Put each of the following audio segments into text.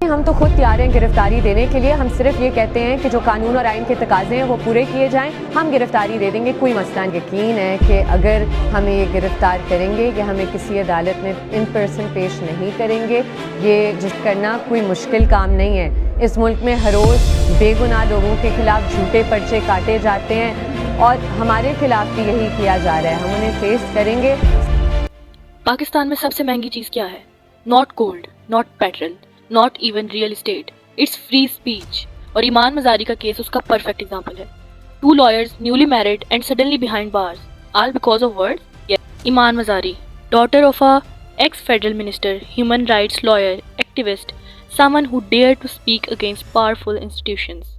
हम तो खुद तैयार हैं गिरफ्तारी देने के लिए। हम सिर्फ ये कहते हैं कि जो कानून और आइन के तकाजे हैं वो पूरे किए जाएं। हम गिरफ्तारी दे देंगे, कोई मसला नहीं। यकीन है कि अगर हमें ये गिरफ्तार करेंगे कि हमें किसी अदालत में इन पर्सन पेश नहीं करेंगे, ये जिस करना कोई मुश्किल काम नहीं है। इस मुल्क में हर रोज़ बेगुनाह लोगों के खिलाफ झूठे पर्चे काटे जाते हैं और हमारे खिलाफ भी यही किया जा रहा है। हम उन्हें फेस करेंगे। पाकिस्तान में सबसे महंगी चीज क्या है? Not gold, not petrol, not even real estate, it's free speech. और ईमान मजारी का केस उसका परफेक्ट एग्जांपल है। 2 lawyers newly married and suddenly behind bars, all because of words? Yes. Iman Mazari, daughter of a ex-federal minister, human rights lawyer, activist, someone who dared to speak against powerful institutions.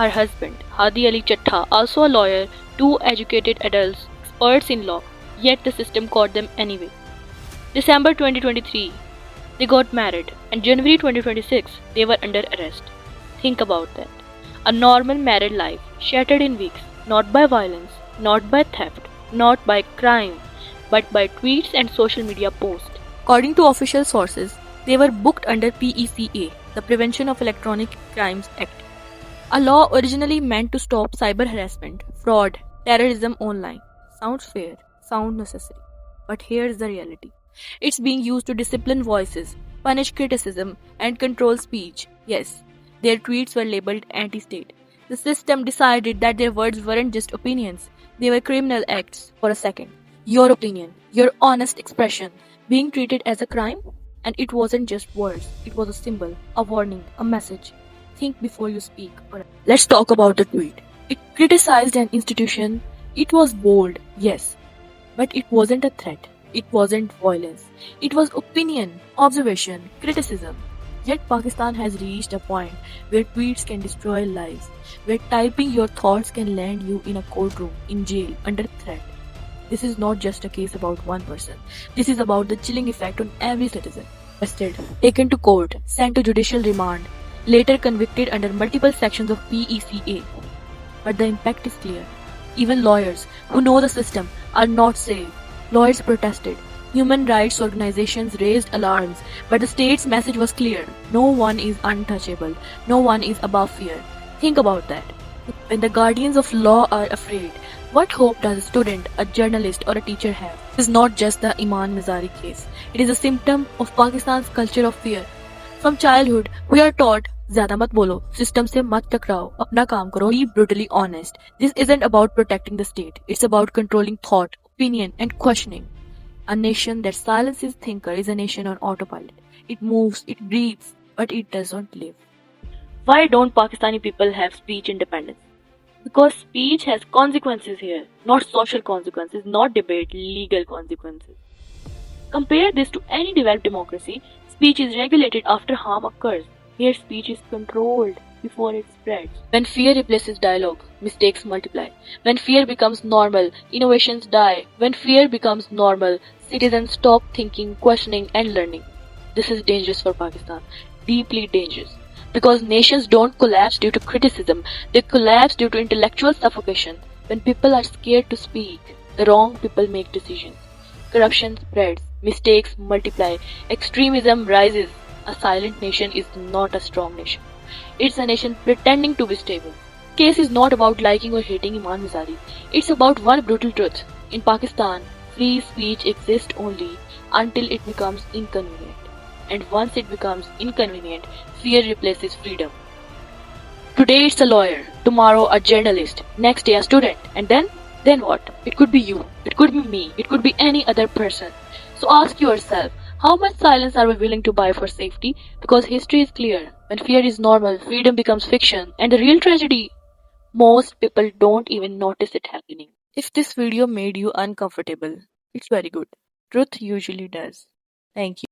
Her husband, Hadi Ali Chattha, also a lawyer, 2 educated adults, experts in law, yet the system caught them anyway. December 2023, they got married, and January 2026, they were under arrest. Think about that. A normal married life shattered in weeks, not by violence, not by theft, not by crime, but by tweets and social media posts. According to official sources, they were booked under PECA, the Prevention of Electronic Crimes Act, a law originally meant to stop cyber harassment, fraud, terrorism online. Sounds fair, sounds necessary. But here's the reality. It's being used to discipline voices, punish criticism, and control speech. Yes, their tweets were labeled anti-state. The system decided that their words weren't just opinions, they were criminal acts. For a second, your opinion, your honest expression, being treated as a crime? And it wasn't just words, it was a symbol, a warning, a message. Think before you speak. Let's talk about the tweet. It criticized an institution. It was bold, yes, but it wasn't a threat. It wasn't violence. It was opinion, observation, criticism. Yet Pakistan has reached a point where tweets can destroy lives, where typing your thoughts can land you in a courtroom, in jail, under threat. This is not just a case about one person. This is about the chilling effect on every citizen. Arrested, taken to court, sent to judicial remand, later convicted under multiple sections of PECA. But the impact is clear. Even lawyers who know the system are not safe. Lawyers protested. Human rights organizations raised alarms, but the state's message was clear. No one is untouchable. No one is above fear. Think about that. When the guardians of law are afraid, what hope does a student, a journalist, or a teacher have? This is not just the Iman Mazari case. It is a symptom of Pakistan's culture of fear. From childhood, we are taught, ज़्यादा मत बोलो, system से मत टकराओ, अपना काम करो, be brutally honest. This isn't about protecting the state. It's about controlling thought, opinion, and questioning. A nation that silences thinker is a nation on autopilot. It moves, it breathes, but it does not live. Why don't Pakistani people have speech independence? Because speech has consequences here, not social consequences, not debate, legal consequences. Compare this to any developed democracy. Speech is regulated after harm occurs. Here speech is controlled before it spreads. When fear replaces dialogue, mistakes multiply. When fear becomes normal, innovations die. When fear becomes normal, citizens stop thinking, questioning, and learning. This is dangerous for Pakistan. Deeply dangerous. Because nations don't collapse due to criticism, they collapse due to intellectual suffocation. When people are scared to speak, the wrong people make decisions. Corruption spreads, mistakes multiply, extremism rises. A silent nation is not a strong nation. It's a nation pretending to be stable. Case is not about liking or hating Iman Mazari. It's about one brutal truth. In Pakistan, free speech exists only until it becomes inconvenient. And once it becomes inconvenient, fear replaces freedom. Today it's a lawyer, tomorrow a journalist, next day a student, and then what? It could be you, it could be me, it could be any other person. So ask yourself, how much silence are we willing to buy for safety? Because history is clear. When fear is normal, freedom becomes fiction. And the real tragedy, most people don't even notice it happening. If this video made you uncomfortable, it's very good. Truth usually does. Thank you.